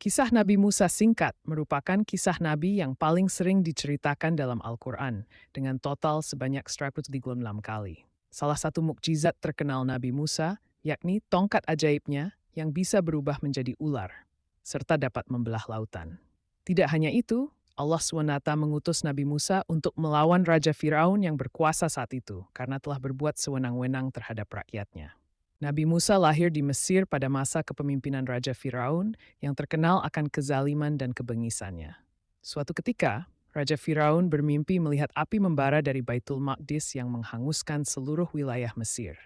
Kisah Nabi Musa singkat merupakan kisah Nabi yang paling sering diceritakan dalam Al-Quran, dengan total sebanyak 136 kali. Salah satu mukjizat terkenal Nabi Musa, yakni tongkat ajaibnya yang bisa berubah menjadi ular, serta dapat membelah lautan. Tidak hanya itu, Allah SWT mengutus Nabi Musa untuk melawan Raja Firaun yang berkuasa saat itu, karena telah berbuat sewenang-wenang terhadap rakyatnya. Nabi Musa lahir di Mesir pada masa kepemimpinan Raja Firaun yang terkenal akan kezaliman dan kebengisannya. Suatu ketika, Raja Firaun bermimpi melihat api membara dari Baitul Maqdis yang menghanguskan seluruh wilayah Mesir.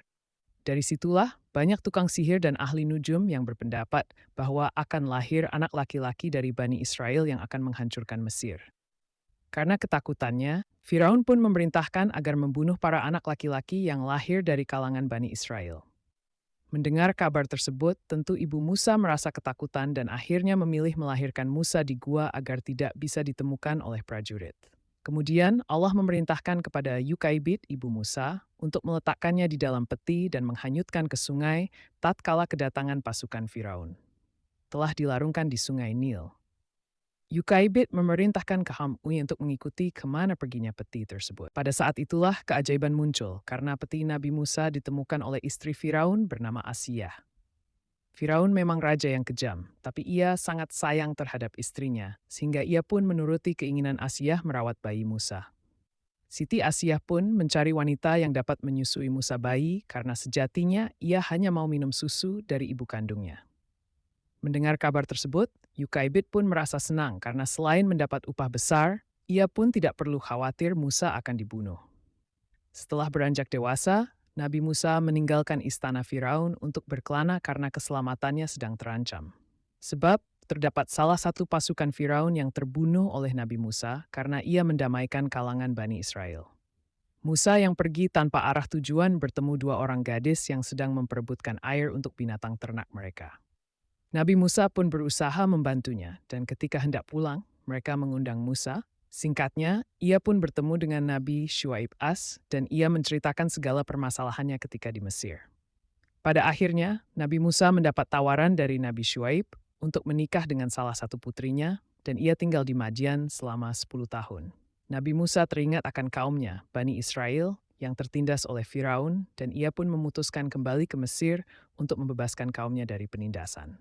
Dari situlah, banyak tukang sihir dan ahli nujum yang berpendapat bahwa akan lahir anak laki-laki dari Bani Israel yang akan menghancurkan Mesir. Karena ketakutannya, Firaun pun memerintahkan agar membunuh para anak laki-laki yang lahir dari kalangan Bani Israel. Mendengar kabar tersebut, tentu ibu Musa merasa ketakutan dan akhirnya memilih melahirkan Musa di gua agar tidak bisa ditemukan oleh prajurit. Kemudian Allah memerintahkan kepada Yukaibid, ibu Musa, untuk meletakkannya di dalam peti dan menghanyutkan ke sungai tatkala kedatangan pasukan Firaun. Telah dilarungkan di sungai Nil. Yukaibid memerintahkan Kahamui untuk mengikuti kemana perginya peti tersebut. Pada saat itulah keajaiban muncul, karena peti Nabi Musa ditemukan oleh istri Firaun bernama Asiyah. Firaun memang raja yang kejam, tapi ia sangat sayang terhadap istrinya, sehingga ia pun menuruti keinginan Asiyah merawat bayi Musa. Siti Asiyah pun mencari wanita yang dapat menyusui Musa bayi karena sejatinya ia hanya mau minum susu dari ibu kandungnya. Mendengar kabar tersebut, Yukaibid pun merasa senang karena selain mendapat upah besar, ia pun tidak perlu khawatir Musa akan dibunuh. Setelah beranjak dewasa, Nabi Musa meninggalkan istana Firaun untuk berkelana karena keselamatannya sedang terancam. Sebab terdapat salah satu pasukan Firaun yang terbunuh oleh Nabi Musa karena ia mendamaikan kalangan Bani Israel. Musa yang pergi tanpa arah tujuan bertemu dua orang gadis yang sedang memperebutkan air untuk binatang ternak mereka. Nabi Musa pun berusaha membantunya, dan ketika hendak pulang, mereka mengundang Musa. Singkatnya, ia pun bertemu dengan Nabi Syuaib dan ia menceritakan segala permasalahannya ketika di Mesir. Pada akhirnya, Nabi Musa mendapat tawaran dari Nabi Syuaib untuk menikah dengan salah satu putrinya, dan ia tinggal di Madian selama 10 tahun. Nabi Musa teringat akan kaumnya, Bani Israel, yang tertindas oleh Firaun, dan ia pun memutuskan kembali ke Mesir untuk membebaskan kaumnya dari penindasan.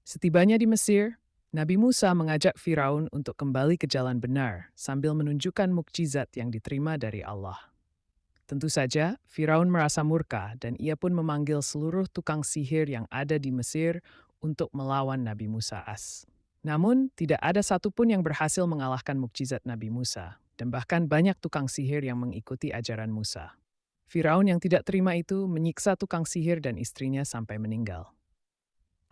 Setibanya di Mesir, Nabi Musa mengajak Firaun untuk kembali ke jalan benar sambil menunjukkan mukjizat yang diterima dari Allah. Tentu saja, Firaun merasa murka dan ia pun memanggil seluruh tukang sihir yang ada di Mesir untuk melawan Nabi Musa Namun, tidak ada satupun yang berhasil mengalahkan mukjizat Nabi Musa, dan bahkan banyak tukang sihir yang mengikuti ajaran Musa. Firaun yang tidak terima itu menyiksa tukang sihir dan istrinya sampai meninggal.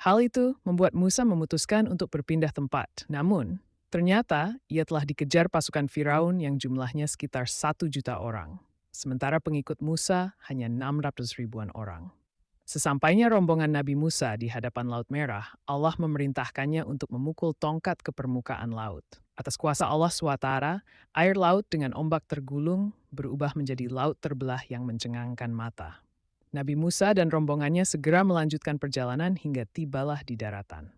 Hal itu membuat Musa memutuskan untuk berpindah tempat. Namun, ternyata ia telah dikejar pasukan Firaun yang jumlahnya sekitar 1 juta orang. Sementara pengikut Musa hanya 600 ribuan orang. Sesampainya rombongan Nabi Musa di hadapan Laut Merah, Allah memerintahkannya untuk memukul tongkat ke permukaan laut. Atas kuasa Allah SWT, air laut dengan ombak tergulung berubah menjadi laut terbelah yang mencengangkan mata. Nabi Musa dan rombongannya segera melanjutkan perjalanan hingga tibalah di daratan.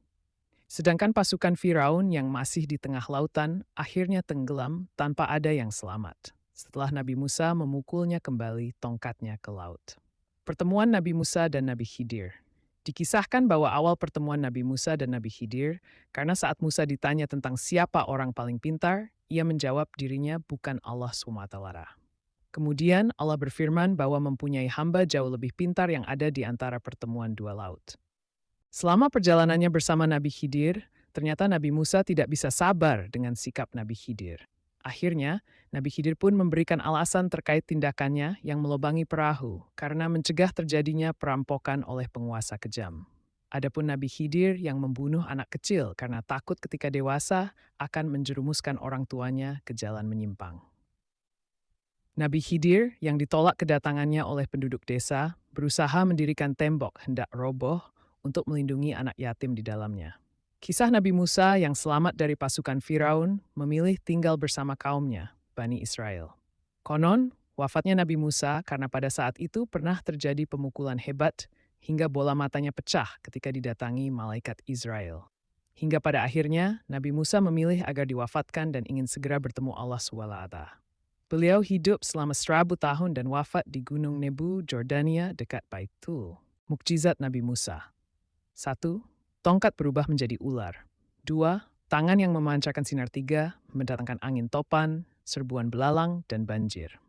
Sedangkan pasukan Firaun yang masih di tengah lautan akhirnya tenggelam tanpa ada yang selamat, setelah Nabi Musa memukulnya kembali tongkatnya ke laut. Pertemuan Nabi Musa dan Nabi Khidir. Dikisahkan bahwa awal pertemuan Nabi Musa dan Nabi Khidir, karena saat Musa ditanya tentang siapa orang paling pintar, ia menjawab dirinya bukan Allah SWT. Kemudian Allah berfirman bahwa mempunyai hamba jauh lebih pintar yang ada di antara pertemuan dua laut. Selama perjalanannya bersama Nabi Khidir, ternyata Nabi Musa tidak bisa sabar dengan sikap Nabi Khidir. Akhirnya, Nabi Khidir pun memberikan alasan terkait tindakannya yang melobangi perahu karena mencegah terjadinya perampokan oleh penguasa kejam. Adapun Nabi Khidir yang membunuh anak kecil karena takut ketika dewasa akan menjerumuskan orang tuanya ke jalan menyimpang. Nabi Khidir yang ditolak kedatangannya oleh penduduk desa berusaha mendirikan tembok hendak roboh untuk melindungi anak yatim di dalamnya. Kisah Nabi Musa yang selamat dari pasukan Firaun memilih tinggal bersama kaumnya, Bani Israel. Konon, wafatnya Nabi Musa karena pada saat itu pernah terjadi pemukulan hebat hingga bola matanya pecah ketika didatangi malaikat Israel. Hingga pada akhirnya, Nabi Musa memilih agar diwafatkan dan ingin segera bertemu Allah SWT. Beliau hidup selama 1000 tahun dan wafat di Gunung Nebu, Jordania dekat Baitul. Mukjizat Nabi Musa. 1. Tongkat berubah menjadi ular. 2. Tangan yang memancarkan sinar. 3. Mendatangkan angin topan, serbuan belalang, dan banjir.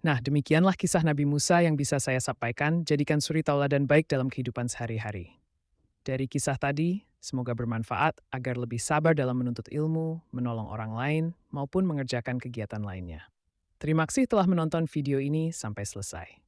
Nah, demikianlah kisah Nabi Musa yang bisa saya sampaikan, jadikan suri tauladan baik dalam kehidupan sehari-hari. Dari kisah tadi, semoga bermanfaat agar lebih sabar dalam menuntut ilmu, menolong orang lain, maupun mengerjakan kegiatan lainnya. Terima kasih telah menonton video ini sampai selesai.